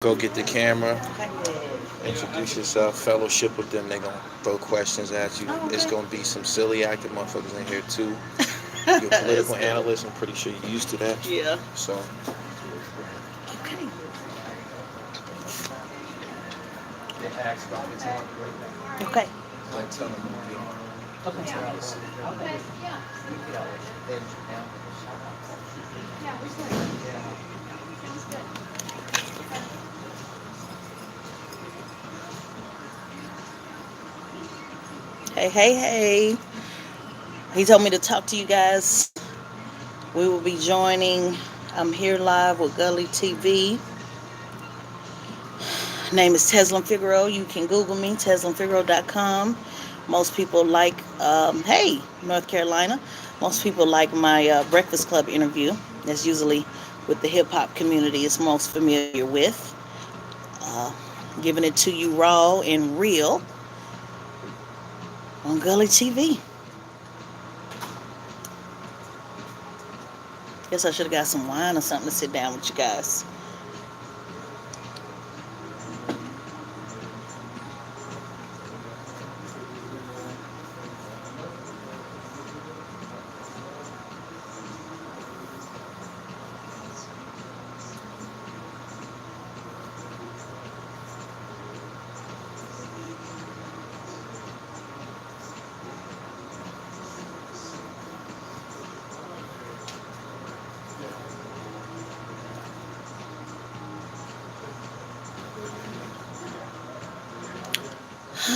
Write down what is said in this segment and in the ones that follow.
go get the camera, Okay. introduce yourself, fellowship with them. They're going to throw questions at you. Oh, It's okay. going to be some silly acting motherfuckers in here, too. You're a That's political good. analyst. I'm pretty sure you're used to that. Yeah. So, Okay. Okay. don't tell them who you are. Okay. Tell them to sit. Hey, hey, hey. He told me to talk to you guys. We will be joining. I'm here live with Gully TV. Name is Tezlyn Figaro. You can Google me, TezlynFigaro.com. Most people like, hey, North Carolina. Most people like my Breakfast Club interview. That's usually with the hip hop community is most familiar with. Uh, Giving it to you raw and real on Gully TV. Guess I should have got some wine or something to sit down with you guys.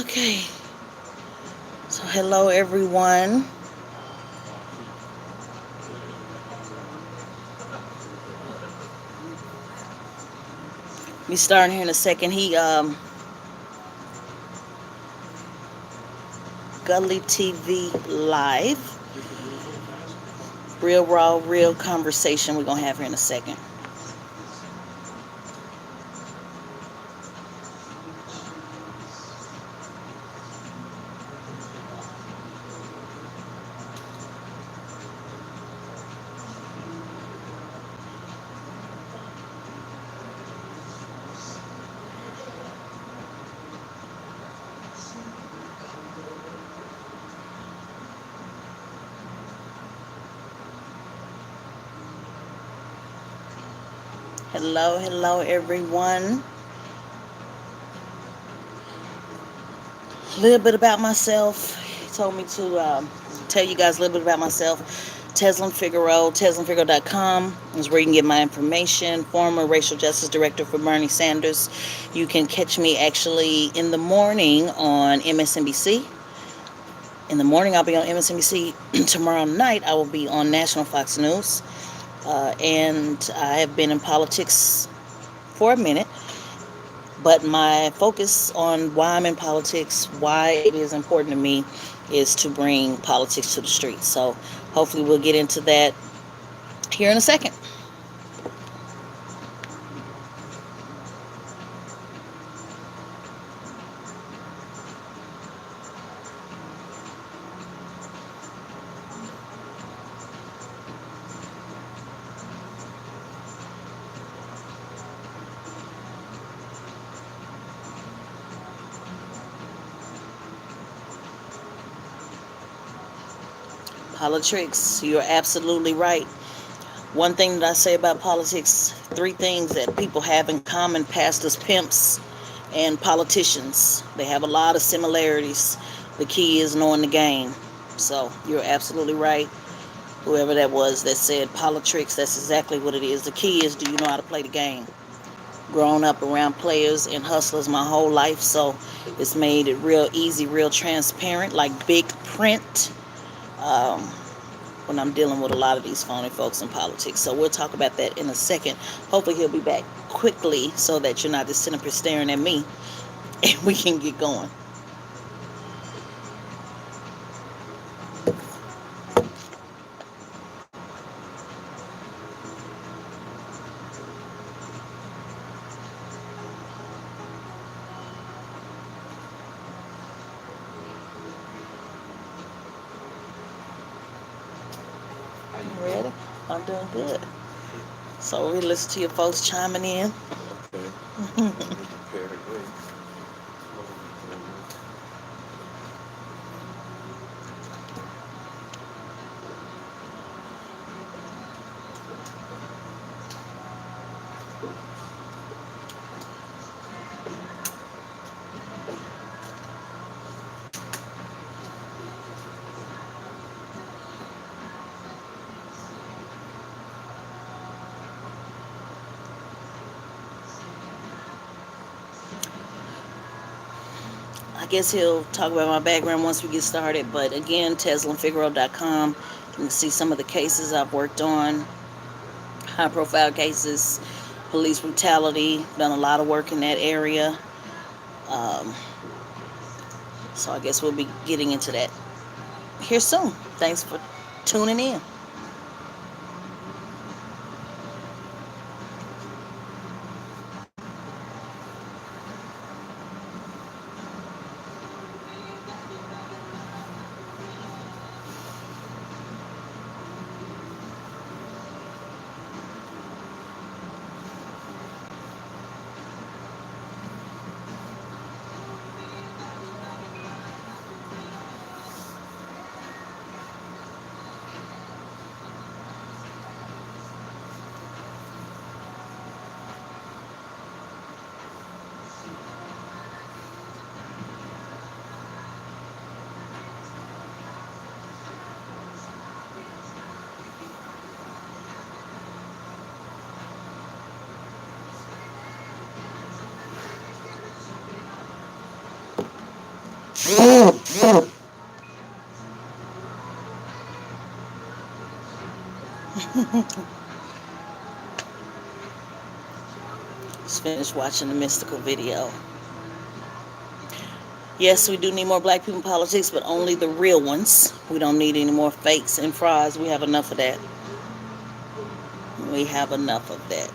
Okay, so hello everyone. We starting here in a second. Gully TV live, real raw, real conversation we're gonna have here in a second. Hello, hello everyone. A little bit about myself. He told me to tell you guys a little bit about myself. Tezlyn Figaro, TezlynFigaro.com is where you can get my information. Former racial justice director for Bernie Sanders. You can catch me actually in the morning on MSNBC. In the morning, I'll be on MSNBC. Tomorrow night, I will be on National Fox News. And I have been in politics for a minute. But my focus on why I'm in politics, why it is important to me, is to bring politics to the streets. So hopefully we'll get into that here in a second. Politics, you're absolutely right. One thing that I say about politics, three things that people have in common: pastors, pimps, and politicians. They have a lot of similarities. The key is knowing the game. So you're absolutely right. Whoever that was that said politics, that's exactly what it is. The key is, do you know how to play the game? Grown up around players and hustlers my whole life, so it's made it real easy, real transparent, like big print. Um, when I'm dealing with a lot of these phony folks in politics. So we'll talk about that in a second. Hopefully he'll be back quickly so that you're not just sitting up here staring at me and we can get going. How you You doing? ready? I'm doing good. So we listen to your folks chiming in. Okay. Prepare the way. I guess he'll talk about my background once we get started. But again, TezlynFigaro.com. You can see some of the cases I've worked on, high-profile cases, police brutality. Done a lot of work in that area. Um, so I guess we'll be getting into that here soon. Thanks for tuning in. Just finished watching the mystical video. Yes, we do need more black people in politics, but only the real ones. We don't need any more fakes and frauds. We have enough of that. We have enough of that.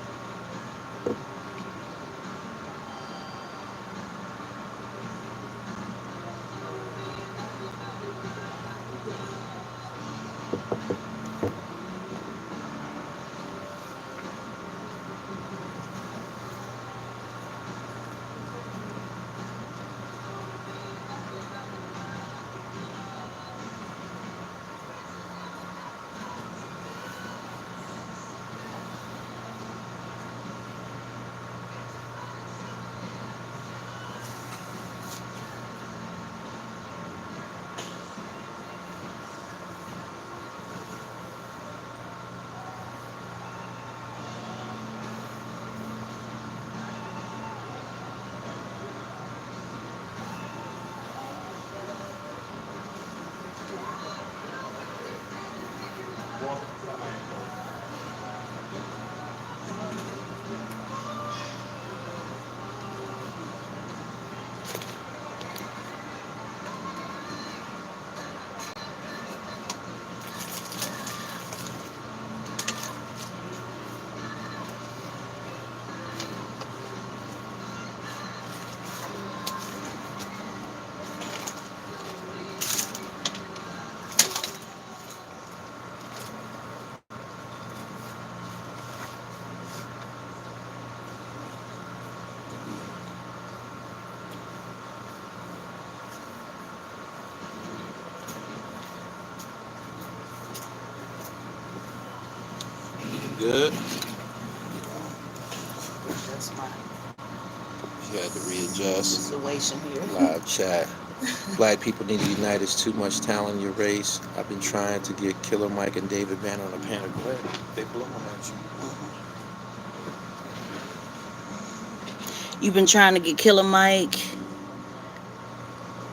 Good. That's my You had to readjust. situation here. Live chat. Black people need to unite. There's too much talent in your race. I've been trying to get Killer Mike and David Banner on a panel. Go ahead. They blowing at you. You've been trying to get Killer Mike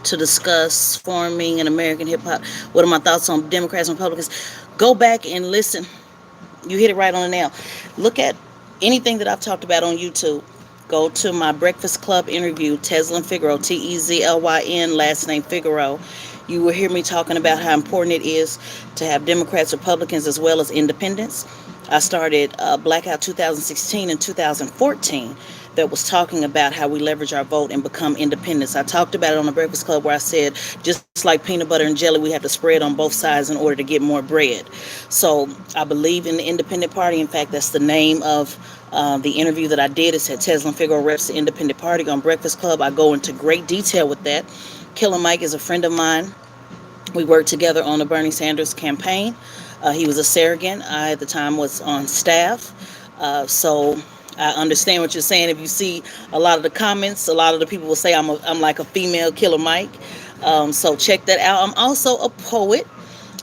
to discuss forming an American hip hop. What are my thoughts on Democrats and Republicans? Go back and listen. You hit it right on the nail. Look at anything that I've talked about on YouTube. Go to my Breakfast Club interview, Tezlyn Figaro, Tezlyn, last name Figaro. You will hear me talking about how important it is to have Democrats, Republicans, as well as independents. I started Blackout 2016 and 2014 that was talking about how we leverage our vote and become independents. I talked about it on the Breakfast Club where I said, just like peanut butter and jelly, we have to spread on both sides in order to get more bread. So I believe in the independent party. In fact, that's the name of the interview that I did. It said Tezlyn Figaro reps the independent party on Breakfast Club. I go into great detail with that. Killer Mike is a friend of mine. We worked together on the Bernie Sanders campaign. He was a surrogate. I, at the time, was on staff. So I understand what you're saying. If you see a lot of the comments, a lot of the people will say I'm like a female Killer Mike. So check that out. I'm also a poet,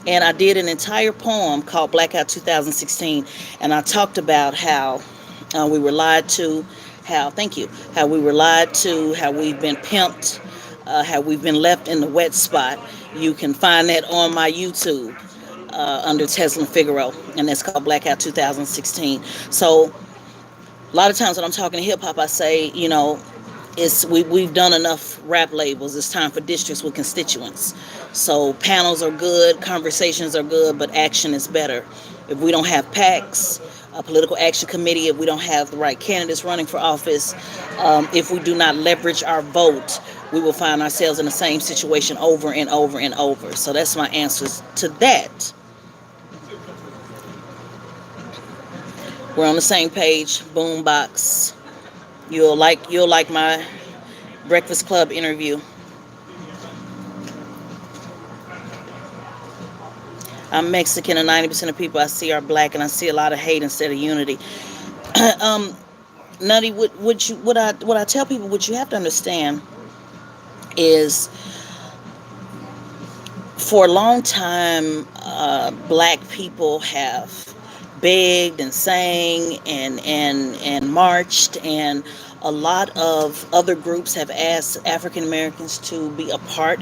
and I did an entire poem called Blackout 2016, and I talked about how we were lied to, how we were lied to, how we've been pimped, how we've been left in the wet spot. You can find that on my YouTube under Tezlyn Figaro, and that's called Blackout 2016. So a lot of times when I'm talking to hip hop, I say, we've done enough rap labels. It's time for districts with constituents. So panels are good, conversations are good, but action is better. If we don't have PACs, a political action committee, if we don't have the right candidates running for office, if we do not leverage our vote, we will find ourselves in the same situation over and over and over. So that's my answers to that. We're on the same page. Boombox. You'll like my Breakfast Club interview. I'm Mexican, and 90% of people I see are black, and I see a lot of hate instead of unity. um, Nutty, what I tell people, what you have to understand is, for a long time, black people have begged and sang and marched, and a lot of other groups have asked African Americans to be a part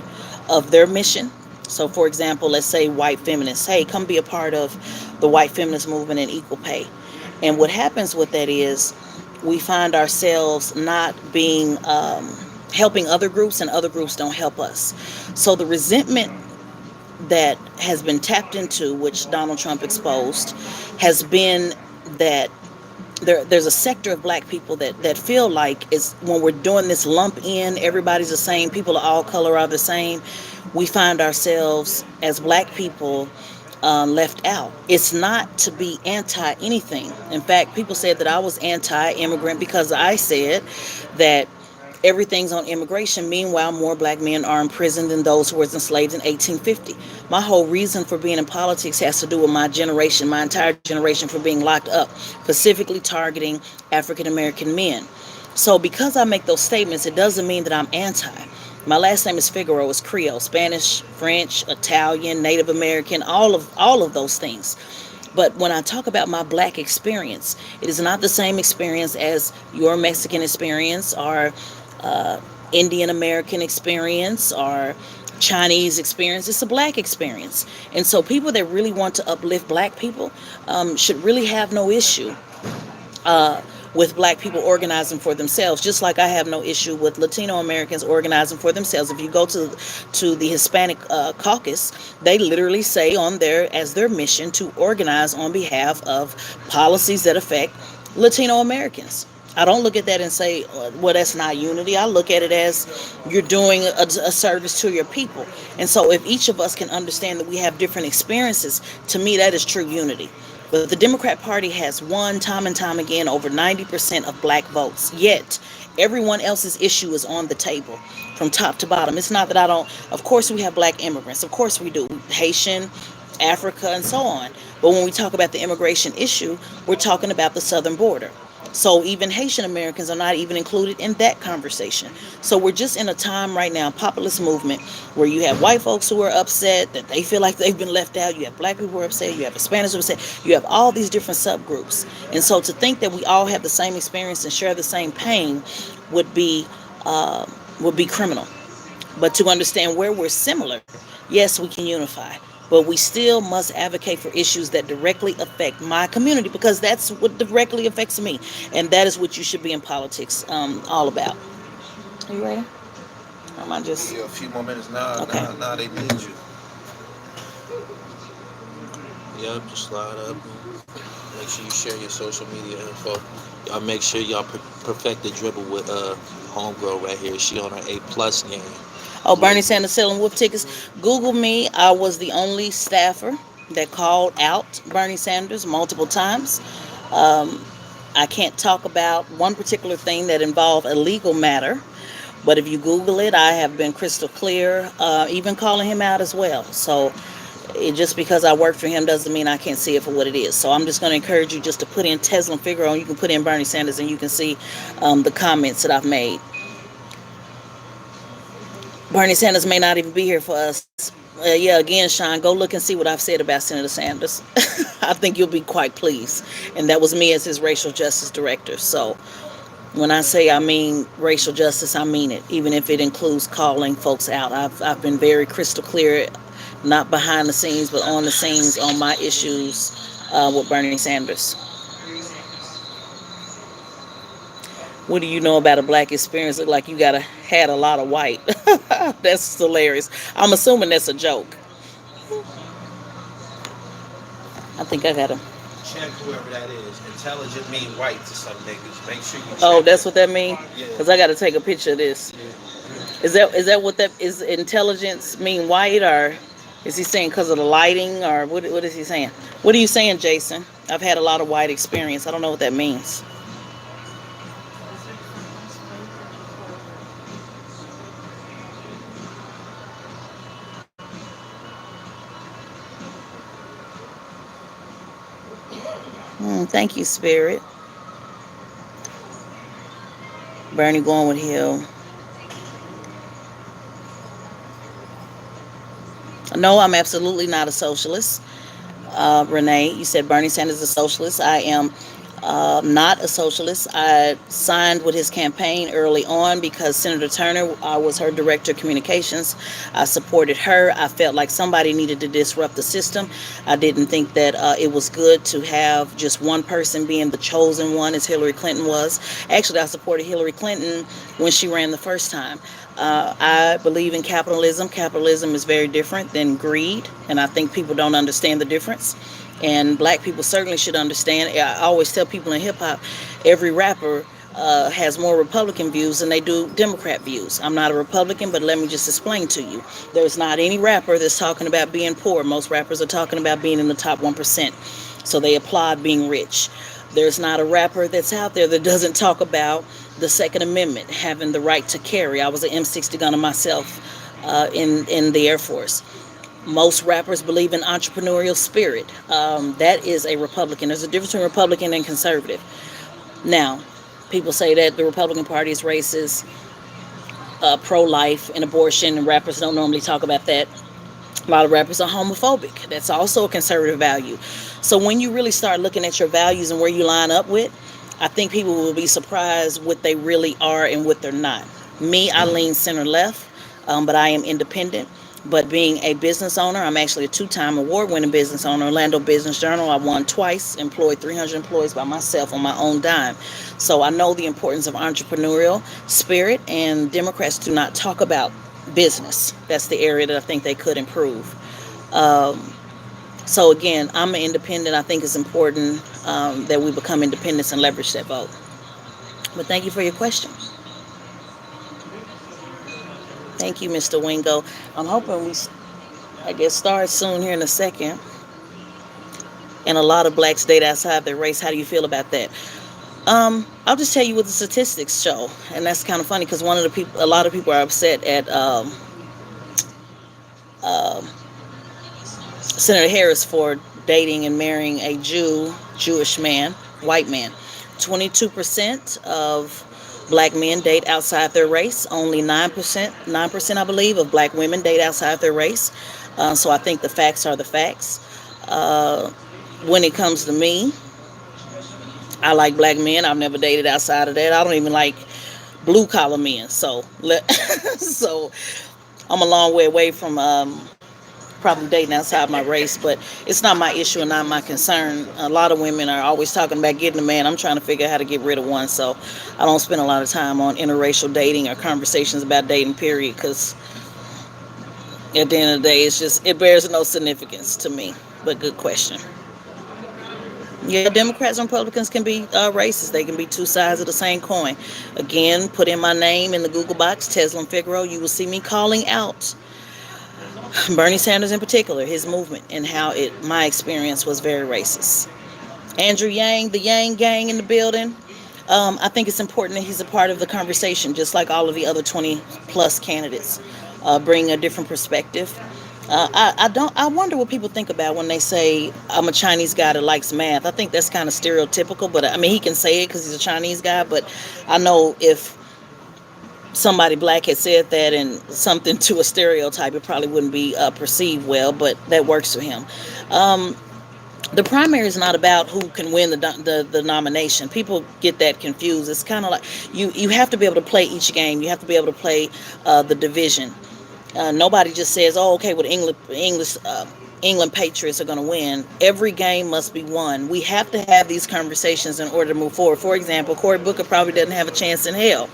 of their mission. So, for example, let's say white feminists, hey, come be a part of the white feminist movement and equal pay. And what happens with that is we find ourselves not being helping other groups, and other groups don't help us. So the resentment that has been tapped into, which Donald Trump exposed, has been that there's a sector of black people that feel like it's, when we're doing this lump in, everybody's the same, people of all color are the same, we find ourselves as black people left out. It's not to be anti anything. In fact, people said that I was anti-immigrant because I said that everything's on immigration. Meanwhile, more black men are in prison than those who were enslaved in 1850. My whole reason for being in politics has to do with my generation, my entire generation, for being locked up, specifically targeting African American men. So because I make those statements, it doesn't mean that I'm anti. My last name is Figaro. It's Creole, Spanish, French, Italian, Native American, all of those things. But when I talk about my black experience, it is not the same experience as your Mexican experience, or Indian American experience, or Chinese experience. It's a black experience. And so people that really want to uplift black people should really have no issue with black people organizing for themselves, just like I have no issue with Latino Americans organizing for themselves. If you go to the Hispanic caucus, they literally say on their mission to organize on behalf of policies that affect Latino Americans. I don't look at that and say, well, that's not unity. I look at it as you're doing a service to your people. And so if each of us can understand that we have different experiences, to me, that is true unity. But the Democrat Party has won time and time again over 90% of black votes. Yet, everyone else's issue is on the table from top to bottom. It's not that I don't. Of course, we have black immigrants. Of course, we do. Haitian, Africa, and so on. But when we talk about the immigration issue, we're talking about the southern border. So even Haitian Americans are not even included in that conversation. So we're just in a time right now, populist movement, where you have white folks who are upset that they feel like they've been left out. You have black people who are upset. You have Hispanics who are upset. You have all these different subgroups. And so to think that we all have the same experience and share the same pain would be criminal. But to understand where we're similar, yes, we can unify. But we still must advocate for issues that directly affect my community, because that's what directly affects me. And that is what you should be in politics all about. Are you ready? Or am I just... Yeah, a few more minutes now. Okay. Now they need you. Yep, just slide up. Make sure you share your social media info. Y'all make sure y'all perfect the dribble with homegirl right here. She on her A+ game. Oh, Look, Bernie Sanders selling wolf tickets. Google me. I was the only staffer that called out Bernie Sanders multiple times. Um, I can't talk about one particular thing that involved a legal matter, but if you Google it, I have been crystal clear, even calling him out as well. So just because I work for him doesn't mean I can't see it for what it is. So I'm just going to encourage you just to put in Tezlyn Figaro, and you can put in Bernie Sanders, and you can see the comments that I've made. Bernie Sanders may not even be here for us. Yeah, again, Sean, go look and see what I've said about Senator Sanders. I think you'll be quite pleased. And that was me as his racial justice director. So when I say I mean racial justice, I mean it, even if it includes calling folks out. I've been very crystal clear, not behind the scenes, but on the scenes on my issues with Bernie Sanders. What do you know about a black experience? Look like you got had a lot of white. That's hilarious. I'm assuming that's a joke. I think I got to. check whoever that is. Intelligent mean white to some niggas. Make sure you check Oh, that's that. what that means. Yeah. Cause I got to take a picture of this. Yeah. Is that what that is? Intelligence mean white, or is he saying because of the lighting, or what is he saying? What are you saying, Jason? I've had a lot of white experience. I don't know what that means. Thank you, Spirit. Bernie going with Hill. No, I'm absolutely not a socialist. Renee, you said Bernie Sanders is a socialist. I am not a socialist. I signed with his campaign early on because Senator Turner, I was her director of communications. I supported her. I felt like somebody needed to disrupt the system. I didn't think that it was good to have just one person being the chosen one as Hillary Clinton was. Actually, I supported Hillary Clinton when she ran the first time. I believe in capitalism. Capitalism is very different than greed, and I think people don't understand the difference. And black people certainly should understand. I always tell people in hip hop, every rapper has more Republican views than they do Democrat views. I'm not a Republican, but let me just explain to you. There's not any rapper that's talking about being poor. Most rappers are talking about being in the top 1%. So they applaud being rich. There's not a rapper that's out there that doesn't talk about the Second Amendment, having the right to carry. I was an M60 gunner myself in the Air Force. Most rappers believe in entrepreneurial spirit. That is a Republican. There's a difference between Republican and conservative. Now, people say that the Republican Party is racist, pro-life, and abortion, and rappers don't normally talk about that. A lot of rappers are homophobic. That's also a conservative value. So when you really start looking at your values and where you line up with, I think people will be surprised what they really are and what they're not. Me, I lean center left, but I am independent. But being a business owner, I'm actually a two-time award-winning business owner. Orlando Business Journal, I won twice, employed 300 employees by myself on my own dime. So I know the importance of entrepreneurial spirit, and Democrats do not talk about business. That's the area that I think they could improve. Um, so again, I'm an independent. I think it's important that we become independents and leverage that vote. But thank you for your question. Thank you, Mr. Wingo. I'm hoping I guess, start soon here in a second. And a lot of blacks date outside their race. How do you feel about that? I'll just tell you what the statistics show, and that's kind of funny because a lot of people are upset at uh, Senator Harris for dating and marrying a Jewish man, white man. 22% of black men date outside their race. Only 9%, I believe, of black women date outside their race. So I think the facts are the facts. Uh, when it comes to me, I like black men. I've never dated outside of that. I don't even like blue collar men. So, so I'm a long way away from probably dating outside my race, but it's not my issue and not my concern. A lot of women are always talking about getting a man. I'm trying to figure out how to get rid of one, so I don't spend a lot of time on interracial dating or conversations about dating, period, because at the end of the day, it bears no significance to me. But good question. Yeah, Democrats and Republicans can be racist. They can be two sides of the same coin. Again, put in my name in the Google box, Tezlyn Figaro. You will see me calling out Bernie Sanders in particular, his movement, and how my experience was very racist. Andrew Yang, the Yang gang in the building. I think it's important that he's a part of the conversation, just like all of the other 20 plus candidates, bring a different perspective. I don't. I wonder what people think about when they say I'm a Chinese guy that likes math. I think that's kind of stereotypical, but I mean he can say it because he's a Chinese guy. But I know if somebody black had said that and something to a stereotype, it probably wouldn't be perceived well. But that works for him. Um, the primary is not about who can win the nomination. People get that confused. It's kind of like you have to be able to play each game. You have to be able to play the division. Nobody just says, "Oh, okay, well, England Patriots are going to win." Every game must be won. We have to have these conversations in order to move forward. For example, Cory Booker probably doesn't have a chance in hell,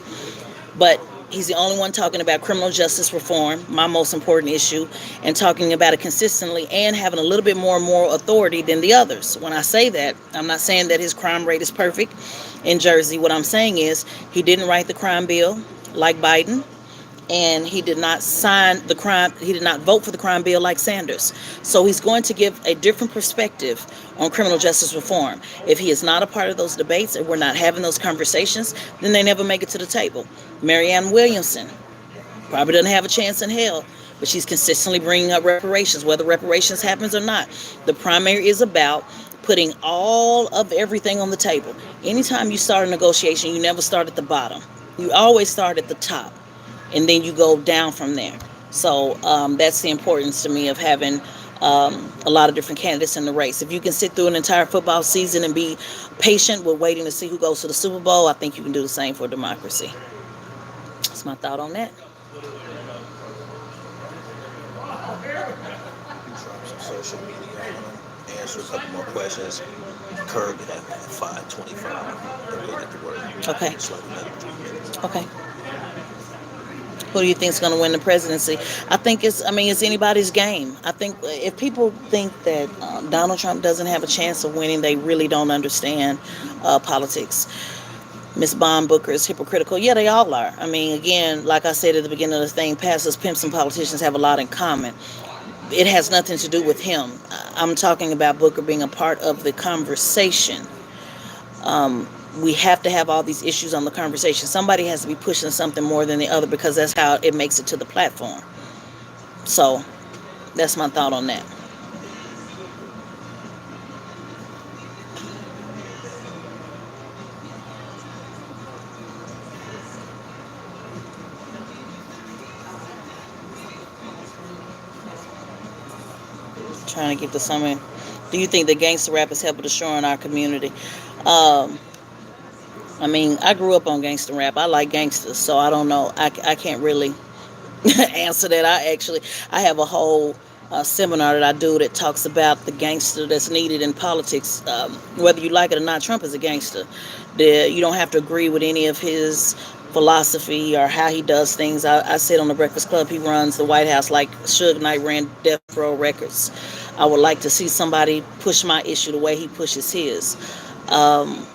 but he's the only one talking about criminal justice reform, my most important issue, and talking about it consistently and having a little bit more moral authority than the others. When I say that, I'm not saying that his crime rate is perfect in Jersey. What I'm saying is he didn't write the crime bill like Biden, and he did not sign the crime, he did not vote for the crime bill like Sanders. So he's going to give a different perspective on criminal justice reform. If he is not a part of those debates and we're not having those conversations, then they never make it to the table. Marianne Williamson probably doesn't have a chance in hell, but she's consistently bringing up reparations, whether reparations happens or not. The primary is about putting all of everything on the table. Anytime you start a negotiation, you never start at the bottom. You always start at the top, and then you go down from there. So that's the importance to me of having a lot of different candidates in the race. If you can sit through an entire football season and be patient with waiting to see who goes to the Super Bowl, I think you can do the same for democracy. That's my thought on that. Drop some social media. I'm gonna answer a couple more questions. Kirk at 5:25. Then we'll get to work. Okay. It's like another 3 minutes. Okay. Who do you think is going to win the presidency? I think it's anybody's game. I think if people think that Donald Trump doesn't have a chance of winning, they really don't understand politics. Miss Bond Booker is hypocritical. Yeah, they all are. I mean, again, like I said at the beginning of the thing, pastors, pimps, and politicians have a lot in common. It has nothing to do with him. I'm talking about Booker being a part of the conversation. We have to have all these issues on the conversation. Somebody has to be pushing something more than the other because that's how it makes it to the platform. So that's my thought on that. Trying to get to something. Do you think that gangster rap is helping destroying our community? Um, I mean, I grew up on gangster rap. I like gangsters, so I don't know. I can't really answer that. I have a whole seminar that I do that talks about the gangster that's needed in politics. Whether you like it or not, Trump is a gangster. You don't have to agree with any of his philosophy or how he does things. I sit on the Breakfast Club. He runs the White House like Suge Knight ran Death Row Records. I would like to see somebody push my issue the way he pushes his. Um,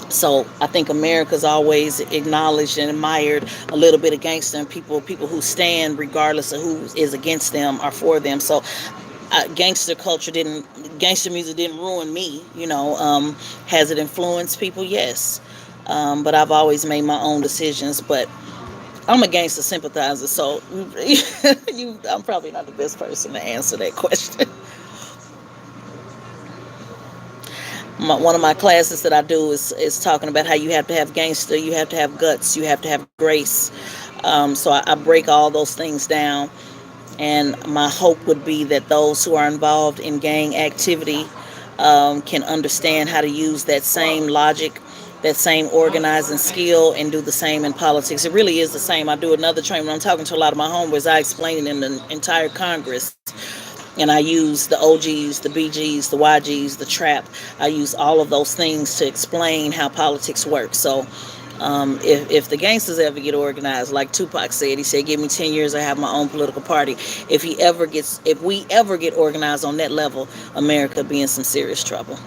So I think America's always acknowledged and admired a little bit of gangster, and people who stand regardless of who is against them or for them. So gangster music didn't ruin me. Has it influenced people? Yes. But I've always made my own decisions. But I'm a gangster sympathizer, so I'm probably not the best person to answer that question. One of my classes that I do is talking about how you have to have gangster, you have to have guts, you have to have grace. So I break all those things down, and my hope would be that those who are involved in gang activity can understand how to use that same logic, that same organizing skill, and do the same in politics. It really is the same. I do another training when I'm talking to a lot of my homeboys. I explain it in the entire Congress. And I use the OGs, the BGs, the YGs, the trap. I use all of those things to explain how politics works. So if the gangsters ever get organized, like Tupac said, he said, "Give me 10 years, I have my own political party." If we ever get organized on that level, America be in some serious trouble.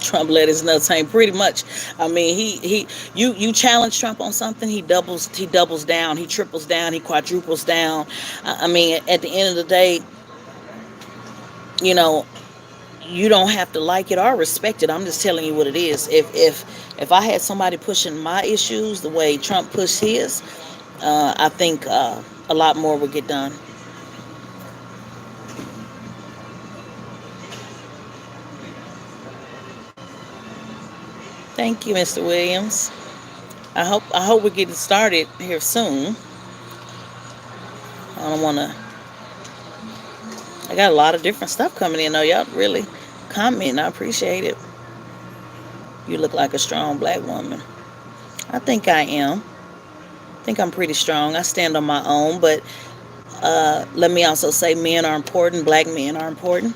Trump let his nuts hang pretty much. I mean, you challenge Trump on something, he doubles down, he triples down, he quadruples down. I mean, at the end of the day, you know, you don't have to like it or respect it. I'm just telling you what it is. If I had somebody pushing my issues the way Trump pushed his, I think a lot more would get done. Thank you, Mr. Williams. I hope we're getting started here soon. I don't want to. I got a lot of different stuff coming in though. Y'all really comment. I appreciate it. You look like a strong black woman. I think I am. I think I'm pretty strong. I stand on my own, but let me also say men are important. Black men are important.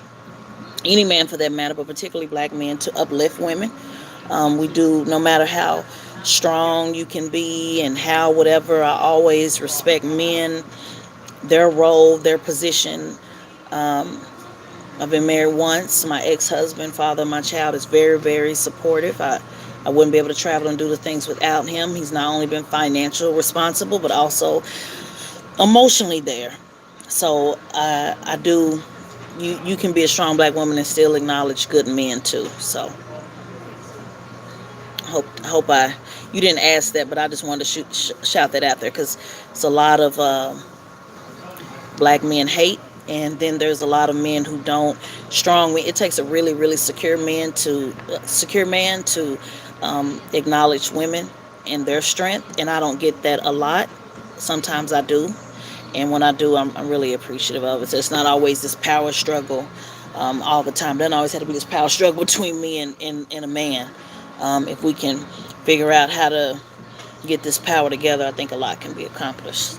Any man for that matter, but particularly black men to uplift women. We do, no matter how strong you can be and how whatever, I always respect men, their role, their position. Um, I've been married once. My ex-husband, father of my child, is very, very supportive. I wouldn't be able to travel and do the things without him. He's not only been financially responsible, but also emotionally there. So I do. You can be a strong black woman and still acknowledge good men too. So hope I you didn't ask that, but I just wanted to shout that out there because it's a lot of black men hate, and then there's a lot of men who don't. Strong men. It takes a really, really secure man to acknowledge women and their strength, and I don't get that a lot. Sometimes I do, and when I do, I'm really appreciative of it. So it's not always this power struggle all the time. Doesn't always have to be this power struggle between me and a man. If we can figure out how to get this power together, I think a lot can be accomplished.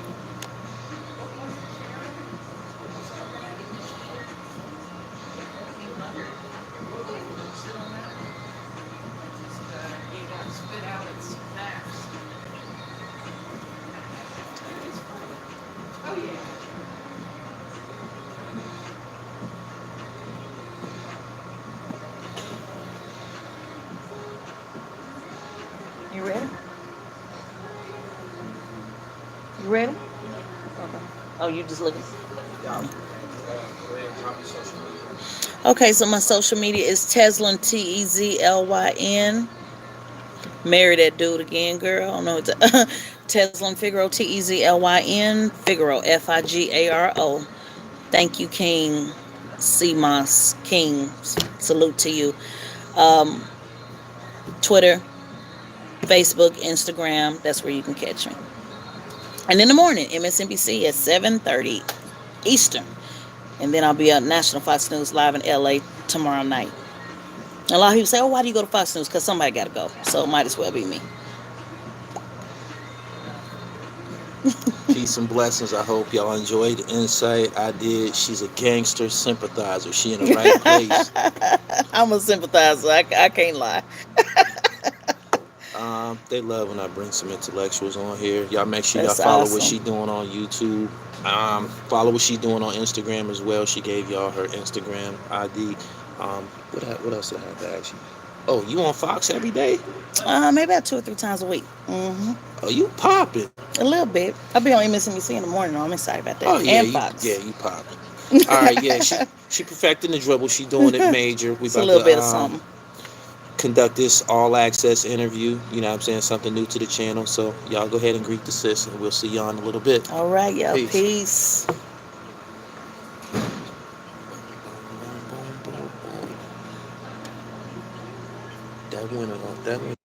You ready? You ready? Okay. Oh, you just looking. Okay, so my social media is Tezlyn, Tezlyn. Marry that dude again, girl. I don't know. Tezlyn Figaro, Tezlyn. Figaro, Figaro. Thank you, King. CMOS King. Salute to you. Um, Twitter, Facebook, Instagram. That's where you can catch me. And in the morning, MSNBC at 7:30 Eastern. And then I'll be on National Fox News live in LA tomorrow night. A lot of people say, oh, why do you go to Fox News? Because somebody got to go. So it might as well be me. Peace and blessings. I hope y'all enjoyed the insight. I did. She's a gangster sympathizer. She in the right place. I'm a sympathizer. I can't lie. They love when I bring some intellectuals on here. Y'all make sure That's y'all follow awesome. what she doing on YouTube. Follow what she doing on Instagram as well. She gave y'all her Instagram ID. What else did I have to ask you? Oh, you on Fox every day? Maybe about 2 or 3 times a week. Oh, you popping? A little bit. I'll be on MSNBC in the morning. I'm excited about that. Oh yeah, And Fox. you popping. All right, yeah, she perfecting the dribble. She doing it major. We It's a about little to bit of something. conduct this all access interview. You know what I'm saying? Something new to the channel. So y'all go ahead and greet the sis, and we'll see y'all in a little bit. All right, y'all. Peace. Peace. That winner.